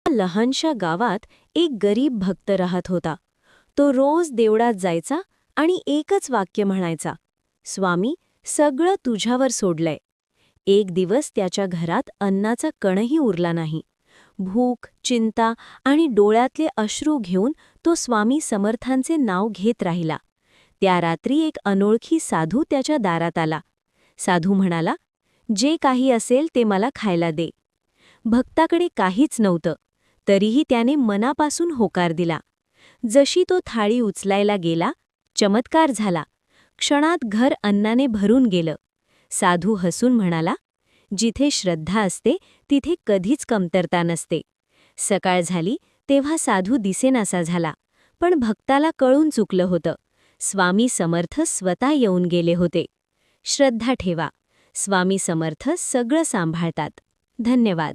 लहानशा गावात एक गरीब भक्त राहत होता. तो रोज देवळात जायचा आणि एकच वाक्य म्हणायचा, स्वामी, सगळं तुझ्यावर सोडलंय. एक दिवस त्याच्या घरात अन्नाचा कणही उरला नाही. भूक, चिंता आणि डोळ्यातले अश्रू घेऊन तो स्वामी समर्थांचे नाव घेत राहिला. त्या रात्री एक अनोळखी साधू त्याच्या दारात आला. साधू म्हणाला, जे काही असेल ते मला खायला दे. भक्ताकडे काहीच नव्हतं, तरीही त्याने मनापासून होकार दिला. जशी तो थाळी उचलायला गेला, चमत्कार झाला. क्षणात घर अन्नाने भरून गेलं. साधू हसून म्हणाला, जिथे श्रद्धा असते तिथे कधीच कमतरता नसते. सकाळ झाली तेव्हा साधू दिसेनासा झाला, पण भक्ताला कळून चुकलं होतं. स्वामी समर्थ स्वतः येऊन गेले होते. श्रद्धा ठेवा, स्वामी समर्थ सगळं सांभाळतात. धन्यवाद.